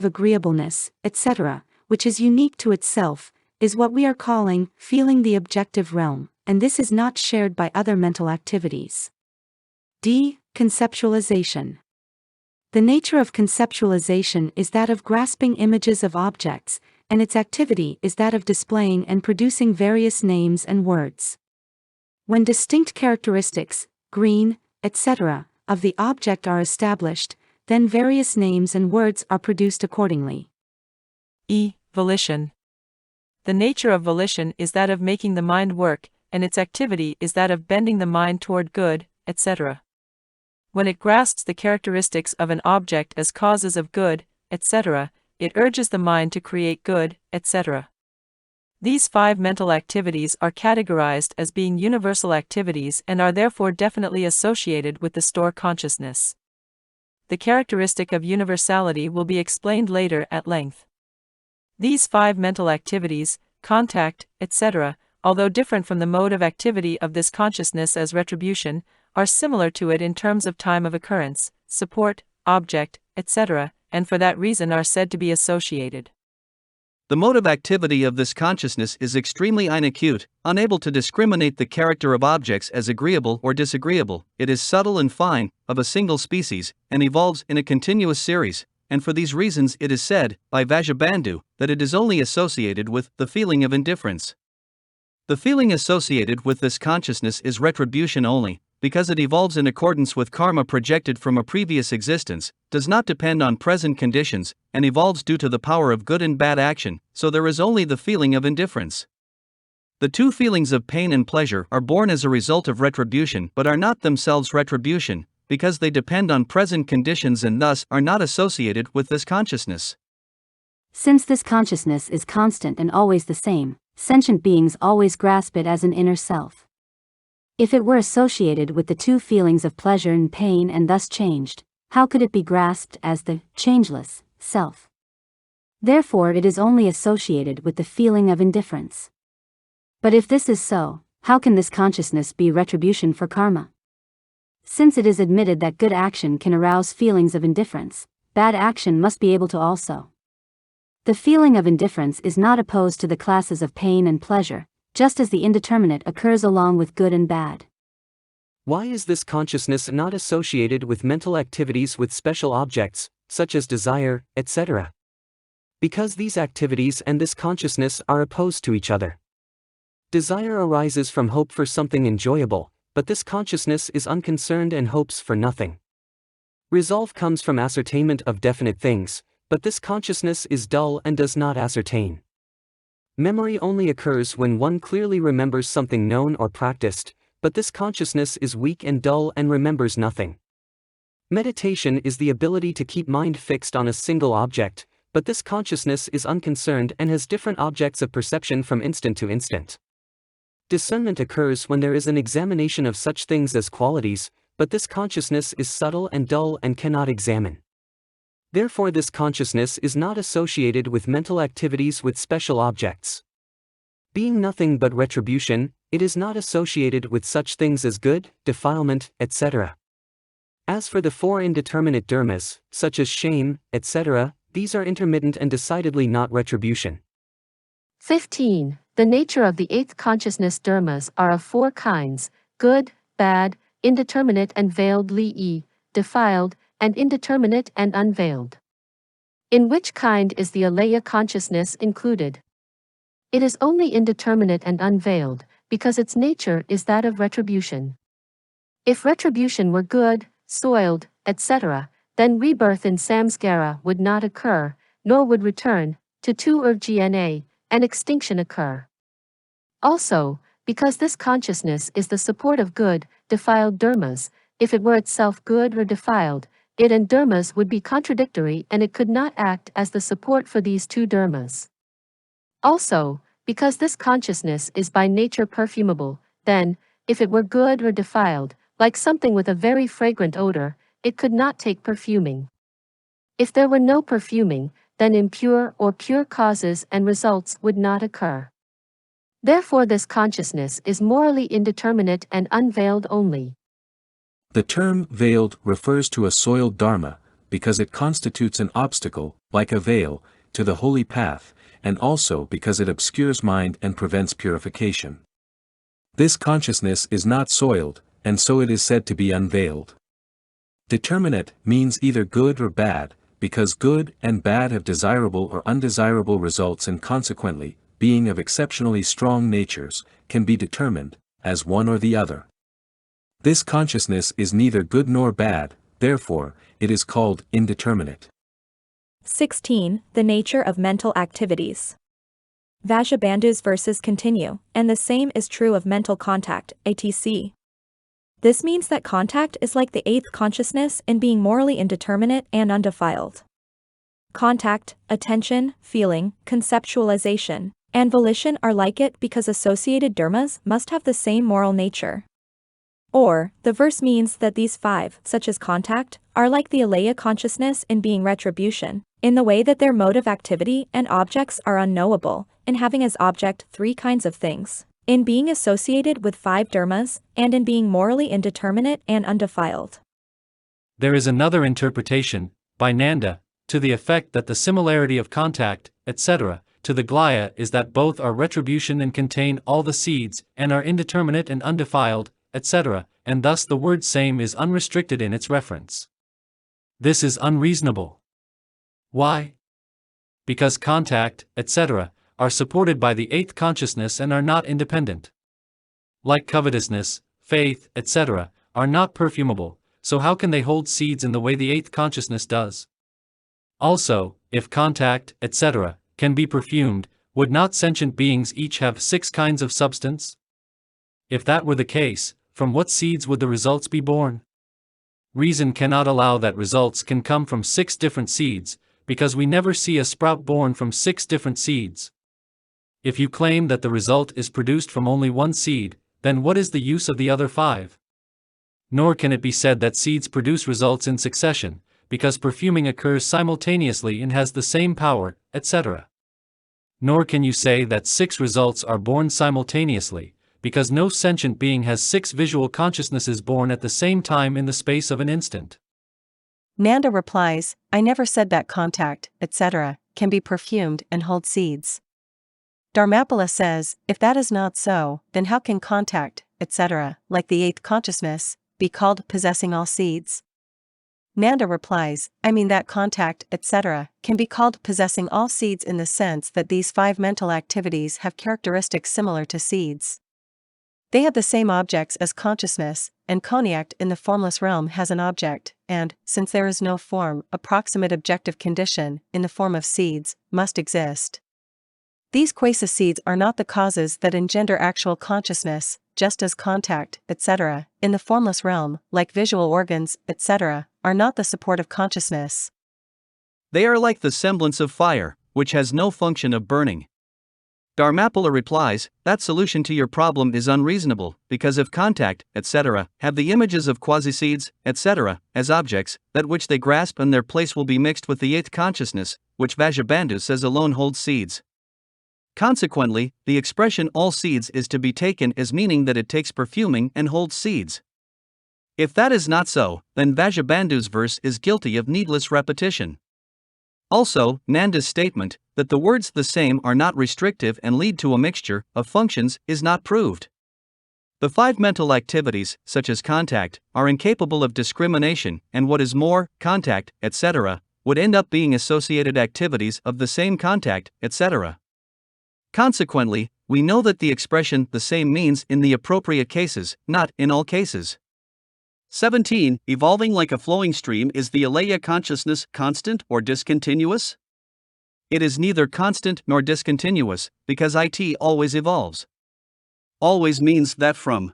agreeableness, etc., which is unique to itself, is what we are calling feeling the objective realm, and this is not shared by other mental activities. D. Conceptualization. The nature of conceptualization is that of grasping images of objects, and its activity is that of displaying and producing various names and words. When distinct characteristics, green, etc., of the object are established, then various names and words are produced accordingly. E. Volition. The nature of volition is that of making the mind work, and its activity is that of bending the mind toward good, etc. When it grasps the characteristics of an object as causes of good, etc., it urges the mind to create good, etc. These 5 mental activities are categorized as being universal activities and are therefore definitely associated with the store consciousness. The characteristic of universality will be explained later at length. These 5 mental activities, contact, etc., although different from the mode of activity of this consciousness as retribution, are similar to it in terms of time of occurrence, support, object, etc., and for that reason are said to be associated. The mode of activity of this consciousness is extremely inacute, unable to discriminate the character of objects as agreeable or disagreeable. It is subtle and fine, of a single species, and evolves in a continuous series, and for these reasons it is said, by Vasubandhu, that it is only associated with the feeling of indifference. The feeling associated with this consciousness is retribution only, because it evolves in accordance with karma projected from a previous existence, does not depend on present conditions, and evolves due to the power of good and bad action, so there is only the feeling of indifference. The 2 feelings of pain and pleasure are born as a result of retribution but are not themselves retribution, because they depend on present conditions and thus are not associated with this consciousness. Since this consciousness is constant and always the same, sentient beings always grasp it as an inner self. If it were associated with the 2 feelings of pleasure and pain and thus changed, how could it be grasped as the changeless self? Therefore it is only associated with the feeling of indifference. But if this is so, how can this consciousness be retribution for karma? Since it is admitted that good action can arouse feelings of indifference, bad action must be able to also. The feeling of indifference is not opposed to the classes of pain and pleasure, just as the indeterminate occurs along with good and bad. Why is this consciousness not associated with mental activities with special objects, such as desire, etc.? Because these activities and this consciousness are opposed to each other. Desire arises from hope for something enjoyable, but this consciousness is unconcerned and hopes for nothing. Resolve comes from ascertainment of definite things, but this consciousness is dull and does not ascertain. Memory only occurs when one clearly remembers something known or practiced, but this consciousness is weak and dull and remembers nothing. Meditation is the ability to keep mind fixed on a single object, but this consciousness is unconcerned and has different objects of perception from instant to instant. Discernment occurs when there is an examination of such things as qualities, but this consciousness is subtle and dull and cannot examine. Therefore this consciousness is not associated with mental activities with special objects. Being nothing but retribution, it is not associated with such things as good, defilement, etc. As for the 4 indeterminate dharmas, such as shame, etc., these are intermittent and decidedly not retribution. 15. The nature of the 8th consciousness dharmas are of 4 kinds: good, bad, indeterminate and veiled li, defiled, and indeterminate and unveiled. In which kind is the alaya consciousness included? It is only indeterminate and unveiled, because its nature is that of retribution. If retribution were good, soiled, etc., then rebirth in samskara would not occur, nor would return to urgna, and extinction occur. Also, because this consciousness is the support of good, defiled dharmas, if it were itself good or defiled, it and dharmas would be contradictory and it could not act as the support for these 2 dharmas. Also, because this consciousness is by nature perfumable, then, if it were good or defiled, like something with a very fragrant odor, it could not take perfuming. If there were no perfuming, then impure or pure causes and results would not occur. Therefore this consciousness is morally indeterminate and unveiled only. The term veiled refers to a soiled dharma, because it constitutes an obstacle, like a veil, to the holy path, and also because it obscures mind and prevents purification. This consciousness is not soiled, and so it is said to be unveiled. Determinate means either good or bad, because good and bad have desirable or undesirable results, and consequently, being of exceptionally strong natures, can be determined, as one or the other. This consciousness is neither good nor bad, therefore, it is called indeterminate. 16. The nature of mental activities. Vasubandhu's verses continue, and the same is true of mental contact, etc. This means that contact is like the eighth consciousness in being morally indeterminate and undefiled. Contact, attention, feeling, conceptualization, and volition are like it because associated dharmas must have the same moral nature. Or, the verse means that these five, such as contact, are like the alaya consciousness in being retribution, in the way that their mode of activity and objects are unknowable, in having as object three kinds of things, in being associated with five dharmas, and in being morally indeterminate and undefiled. There is another interpretation, by Nanda, to the effect that the similarity of contact, etc., to the Glaya is that both are retribution and contain all the seeds, and are indeterminate and undefiled, etc., and thus the word same is unrestricted in its reference. This is unreasonable. Why? Because contact, etc., are supported by the eighth consciousness and are not independent. Like covetousness, faith, etc., are not perfumable, so how can they hold seeds in the way the eighth consciousness does? Also, if contact, etc., can be perfumed, would not sentient beings each have 6 kinds of substance? If that were the case, from what seeds would the results be born? Reason cannot allow that results can come from 6 different seeds, because we never see a sprout born from 6 different seeds. If you claim that the result is produced from only one seed, then what is the use of the other 5? Nor can it be said that seeds produce results in succession, because perfuming occurs simultaneously and has the same power, etc. Nor can you say that 6 results are born simultaneously, because no sentient being has 6 visual consciousnesses born at the same time in the space of an instant. Nanda replies, I never said that contact, etc., can be perfumed and hold seeds. Dharmapala says, if that is not so, then how can contact, etc., like the eighth consciousness, be called possessing all seeds? Nanda replies, I mean that contact, etc., can be called possessing all seeds in the sense that these 5 mental activities have characteristics similar to seeds. They have the same objects as consciousness, and cognac in the formless realm has an object, and, since there is no form, a proximate objective condition, in the form of seeds, must exist. These quasi-seeds are not the causes that engender actual consciousness, just as contact, etc., in the formless realm, like visual organs, etc., are not the support of consciousness. They are like the semblance of fire, which has no function of burning. Dharmapala replies, that solution to your problem is unreasonable, because if contact, etc., have the images of quasi-seeds, etc., as objects, that which they grasp and their place will be mixed with the eighth consciousness, which Vasubandhu says alone holds seeds. Consequently, the expression all seeds is to be taken as meaning that it takes perfuming and holds seeds. If that is not so, then Vasubandhu's verse is guilty of needless repetition. Also, Nanda's statement, that the words the same are not restrictive and lead to a mixture of functions, is not proved. The 5 mental activities, such as contact, are incapable of discrimination, and what is more, contact, etc., would end up being associated activities of the same contact, etc. Consequently, we know that the expression the same means in the appropriate cases, not in all cases. 17. Evolving like a flowing stream. Is the alaya consciousness constant or discontinuous? It is neither constant nor discontinuous, because it always evolves. Always means that from